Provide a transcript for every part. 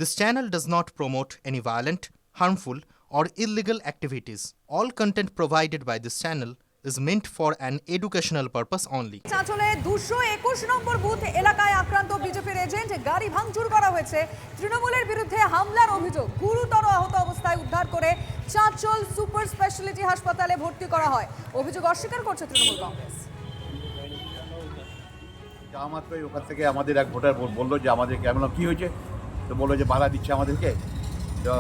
This channel does not promote any violent, harmful, or illegal activities. All content provided by this channel is meant for an educational purpose only. চাঁচলে 221 number booth এলাকায় আক্রান্ত বিজেপির agent গাড়ি ভাঙচুর করা হয়েছে। তৃণমূলের বিরুদ্ধে হামলার অভিযোগ, গুরুতর আহত অবস্থায় উদ্ধার করে চাঁচল সুপার স্পেশালিটি হাসপাতালে ভর্তি করা হয়। অভিযোগ অস্বীকার করছে তৃণমূল কংগ্রেস। মাত্রই ওখান থেকে আমাদের এক ভোটার বললো যে আমাদেরকে, আমি বললাম কী হয়েছে, তো বললো যে বাধা দিচ্ছে আমাদেরকে। তো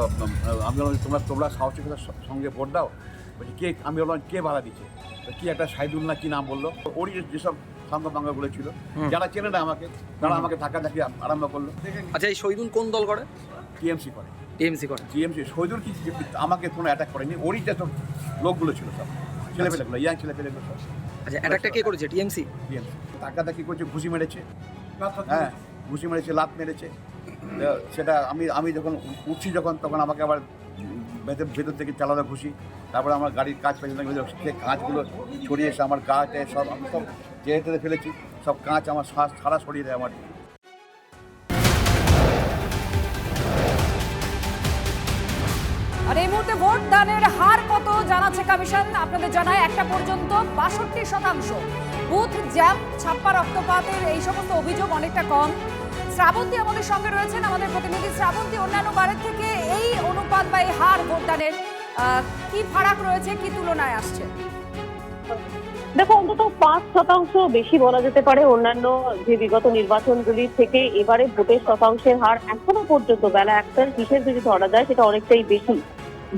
আমি বললাম তোমরা সাহসিকতার সঙ্গে ভোট দাও। বলছি কে, আমি বললাম কে বাধা দিচ্ছে, তো কি একটা সাইদুল না কি নাম বললো, ওরই যেসব সাঙ্গপাঙ্গাগুলো ছিল, যারা চেনে না আমাকে, তারা আমাকে ধাক্কাধাক্কি আরম্ভ করলো। আচ্ছা, এই শহীদুল কোন দল করে? টিএমসি করে। টিএমসি করে। টিএমসি শহীদুল কি আমাকে কোনো অ্যাটাক করেনি, ওরই যেসব লোকগুলো ছিল, সব ছেলেপেলেগুলো, ইয়াং ছেলেপেলেগুলো সব। আচ্ছা, অ্যাটাকটা কে করেছে? টিএমসি। টিএমসি ধাক্কাধাক্কি করছে, ঘুষি মেরেছে, হ্যাঁ ঘুষি মেরেছে, লাত মেরেছে। সেটা আমি যখন উঠছি তখন আমাকে আবার ভেতর থেকে চালানো ঘুষি। তারপরে আমার গাড়ির কাঁচ পেছনে সে কাঁচগুলো ছড়িয়ে এসে আমার গায়ে সব, আমি সব জেহেতে ফেলেছি, সব কাঁচ আমার সারা সরিয়ে দেয় আমার। আর এই মুহূর্তে ভোট দানের হার কত জানাচ্ছে কমিশন। আপনাদের জানায় একটা পর্যন্ত 62%। বুথ জ্যাম, ছাপ্পা রক্তপাতের এই সমস্ত অভিযোগ অনেকটা কম। শ্রাবন্তী আমাদের সঙ্গে রয়েছেন, আমাদের প্রতিনিধি। শ্রাবন্তী, অন্যান্য বারের থেকে এই অনুপাত বা এই হার ভোটদানের কি ফারাক রয়েছে, কি তুলনায় আসছে? দেখো, অন্তত 5% বেশি বলা যেতে পারে অন্যান্য যে বিগত নির্বাচনগুলি থেকে। এবারে ভোটের শতাংশের হার এখনো পর্যন্ত বেলা 1টার বিশেষ যদি ধরা যায় সেটা অনেকটাই বেশি।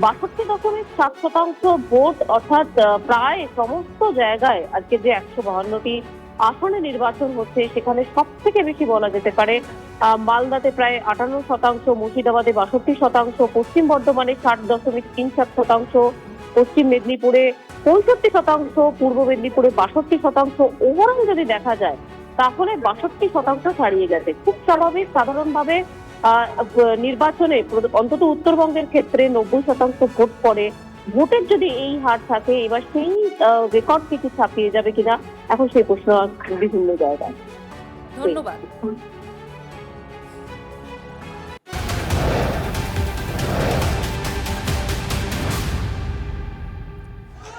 62.7% ভোট, অর্থাৎ প্রায় সমস্ত জায়গায় আজকে যে 152টি আসনে নির্বাচন হচ্ছে সেখানে সব থেকে বেশি বলা যেতে পারে মালদাতে প্রায় 58%, মুর্শিদাবাদে 62%, পশ্চিম বর্ধমানে 60.37%, পশ্চিম মেদিনীপুরে 65%, পূর্ব মেদিনীপুরে 62%। ওভারঅল যদি দেখা যায় তাহলে 62% ছাড়িয়ে গেছে। খুব স্বাভাবিক, সাধারণভাবে নির্বাচনে অন্তত উত্তরবঙ্গের ক্ষেত্রে 90% ভোট পড়ে। ভোটের যদি এই হার থাকে, এবার সেই রেকর্ড কিছু ছাপিয়ে যাবে কিনা, এখন সেই প্রশ্ন বিভিন্ন জায়গায়। ধন্যবাদ।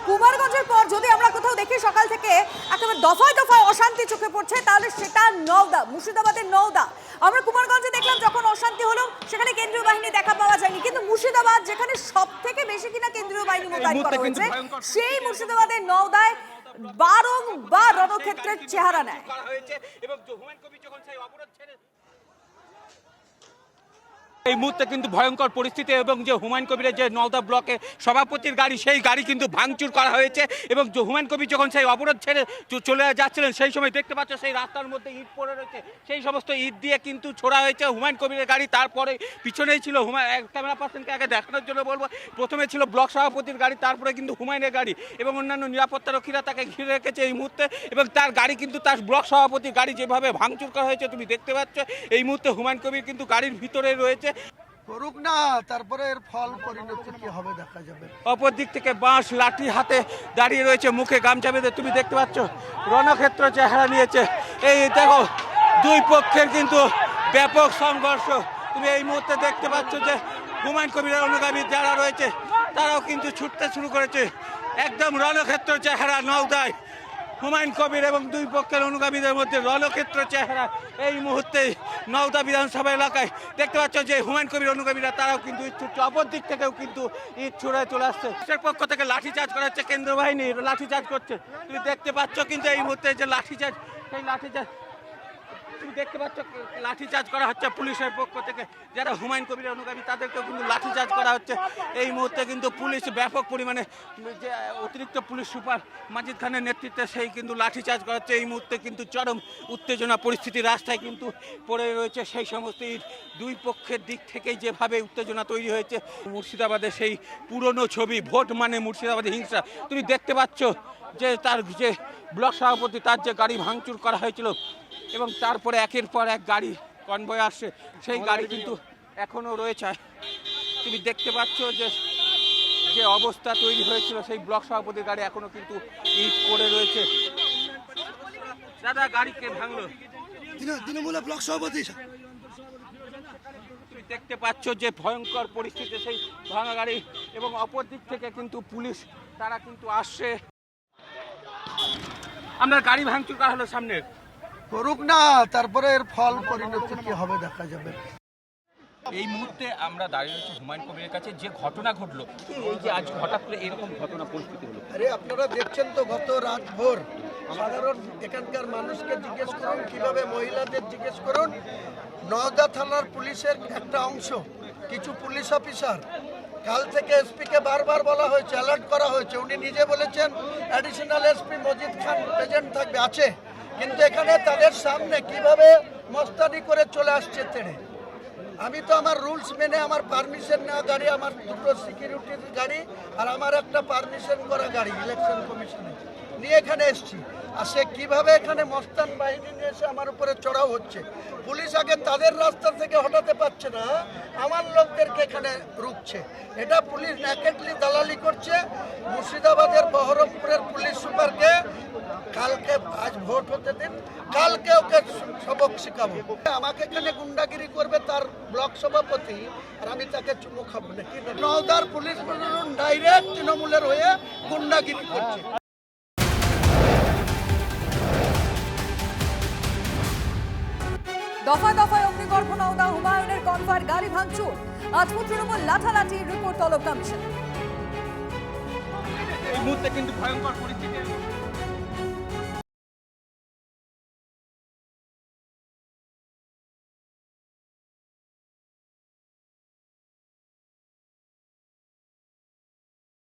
কুমারগঞ্জের পর যদি আমরা কোথাও দেখি সকাল থেকে একেবারে দফায় দফায় অশান্তি চোখে পড়ছে, তাহলে সেটা নওদা, মুর্শিদাবাদের নওদা। আমরা কুমারগঞ্জে দেখলাম যখন অশান্তি হলো সেখানে কেন্দ্রীয় বাহিনী দেখা পাওয়া যায়নি, কিন্তু মুর্শিদাবাদ যেখানে সব থেকে বেশি কিনা কেন্দ্রীয় বাহিনী মোতায়েন করা হয়েছে, সেই মুর্শিদাবাদের নওদায় বারংবার রণক্ষেত্রের চেহারা নেয়। এই মুহূর্তে কিন্তু ভয়ঙ্কর পরিস্থিতি, এবং যে হুমায়ুন কবিরের যে নওদা ব্লকে সভাপতির গাড়ি, সেই গাড়ি কিন্তু ভাঙচুর করা হয়েছে। এবং যে হুমায়ুন কবির যখন সেই অবরোধ ছেড়ে চলে যাচ্ছিলেন, সেই সময় দেখতে পাচ্ছ সেই রাস্তার মধ্যে ইট পড়ে রয়েছে, সেই সমস্ত ইট দিয়ে কিন্তু ছোড়া হয়েছে হুমায়ুন কবিরের গাড়ি। তারপরে পিছনেই ছিল ক্যামেরা পার্সনকে আগে দেখানোর জন্য বলবো, প্রথমে ছিল ব্লক সভাপতির গাড়ি, তারপরে কিন্তু হুমায়ুনের গাড়ি এবং অন্যান্য নিরাপত্তারক্ষীরা তাকে ঘিরে রেখেছে এই মুহূর্তে। এবং তার গাড়ি কিন্তু, তার ব্লক সভাপতির গাড়ি যেভাবে ভাঙচুর করা হয়েছে তুমি দেখতে পাচ্ছ। এই মুহূর্তে হুমায়ুন কবির কিন্তু গাড়ির ভিতরে রয়েছে। করুক না, তারপরে এর ফল পরিণতি কি হবে দেখা যাবে। অপর দিক থেকে বাঁশ লাঠি হাতে দাঁড়িয়ে রয়েছে, মুখে গামছা বেঁধে, তুমি দেখতে পাচ্ছ রণক্ষেত্র চেহারা নিয়েছে। এই দেখো, দুই পক্ষের কিন্তু ব্যাপক সংঘর্ষ। তুমি এই মুহূর্তে দেখতে পাচ্ছ যে হুমায়ুন কবিরের অনুগামী যারা রয়েছে তারাও কিন্তু ছুটতে শুরু করেছে। একদম রণক্ষেত্র চেহারা নওদায়, হুমায়ুন কবির এবং দুই পক্ষের অনুগামীদের মধ্যে রণক্ষেত্র চেহারা এই মুহূর্তে নওদা বিধানসভা এলাকায়। দেখতে পাচ্ছ যে হুমায়ুন কবির অনুগামীরা তারাও কিন্তু ইট ছুটছে, অপর দিক থেকেও কিন্তু ইট ছুড়ে চলে আসছে। দেশের পক্ষ থেকে লাঠিচার্জ করা হচ্ছে, কেন্দ্র বাহিনী লাঠিচার্জ করছে। তুমি দেখতে পাচ্ছ কিন্তু এই মুহূর্তে যে লাঠিচার্জ, সেই লাঠিচার্জ তুমি দেখতে পাচ্ছ লাঠিচার্জ করা হচ্ছে পুলিশের পক্ষ থেকে। যারা হুমায়ুন কবিরের অনুগামী তাদেরকেও কিন্তু লাঠিচার্জ করা হচ্ছে। এই মুহূর্তে কিন্তু পুলিশ ব্যাপক পরিমাণে, যে অতিরিক্ত পুলিশ সুপার মাজিদ খানের নেতৃত্বে সেই কিন্তু লাঠিচার্জ করা হচ্ছে। এই মুহূর্তে কিন্তু চরম উত্তেজনা পরিস্থিতি, রাস্তায় কিন্তু পড়ে রয়েছে সেই সমস্ত ইট। দুই পক্ষের দিক থেকেই যেভাবে উত্তেজনা তৈরি হয়েছে, মুর্শিদাবাদের সেই পুরনো ছবি, ভোট মানে মুর্শিদাবাদে হিংসা। তুমি দেখতে পাচ্ছ যে তার যে ব্লক সভাপতি, তার যে গাড়ি ভাঙচুর করা হয়েছিল, এবং তারপরে একের পর এক গাড়ি কনভয় আসছে, সেই গাড়ি কিন্তু এখনও রয়েছে। তুমি দেখতে পাচ্ছ যে যে অবস্থা তৈরি হয়েছিল, সেই ব্লক সভাপতির গাড়ি এখনো কিন্তু ইট পড়ে রয়েছে। দাদা, গাড়ি কে ভাঙলো? তৃণমূলের ব্লক সভাপতি। তুমি তুমি দেখতে পাচ্ছ যে ভয়ঙ্কর পরিস্থিতি সেই ভাঙা গাড়ি, এবং অপর দিক থেকে কিন্তু পুলিশ তারা কিন্তু আসছে। আপনার গাড়ি ভাঙচুর করা হলো সামনে, করুক না, তারপরে এর ফল পরিণতি কি হবে দেখা যাবে। এই মুহূর্তে আমরা দাঁড়িয়ে রয়েছি হুমায়ুন কবিরের কাছে। যে ঘটনা ঘটলো, এই যে আজ হঠাৎ করে এরকম ঘটনা পরিস্থিতি হলো, আরে আপনারা দেখছেন তো, গত রাত ভোর সাধারণ এখানকার মানুষকে জিজ্ঞেস করুন, কিভাবে মহিলাদের জিজ্ঞেস করুন, নওদা থানার পুলিশের একটা অংশ, কিছু পুলিশ অফিসার, কাল থেকে এসপিকে বারবার বলা হয়েছে, অ্যালার্ট করা হয়েছে, উনি নিজে বলেছেন অ্যাডিশনাল এসপি মজিদ খান প্রেজেন্ট থাকবে, আছে, কিন্তু এখানে তাদের সামনে কিভাবে মস্তানি করে চলে আসছে তেড়ে। আমি তো আমার রুলস মেনে, আমার পারমিশন নেওয়া গাড়ি, আমার দুটো সিকিউরিটির গাড়ি আর আমার একটা পারমিশন করা গাড়ি ইলেকশন কমিশনে নিয়ে এখানে এসেছি, আর সে কীভাবে এখানে মস্তান বাহিনী নিয়ে এসে আমার উপরে চড়াও হচ্ছে। পুলিশ আগে তাদের রাস্তা থেকে হটাতে পারছে না, আমার লোকদেরকে এখানে রুখছে। এটা পুলিশ ন্যাকেটলি দালালি করছে। মুর্শিদাবাদের বহরমপুরের পুলিশ সুপারকে কালকে, আজ ভোট হতে দিন, কালকে ওকে সবক শেখাবো। আমাকে এখানে গুন্ডাগিরি করবে তার ব্লক সভাপতি, আর আমি তাকে চুমু খাবো নাকি? নওদার পুলিশ প্রশাসন ডাইরেক্ট তৃণমূলের হয়ে গুন্ডাগিরি করছে। দফায় দফায় অগ্নিগর্ভ নওদা, হুমায়ুনের কনভয়ের গাড়ি ভাঙচুর, আজপুর তৃণমূল লাঠালাঠি, রিপোর্ট তলব কমিশন। এই মুহূর্তে কিন্তু ভয়ঙ্কর পরিস্থিতি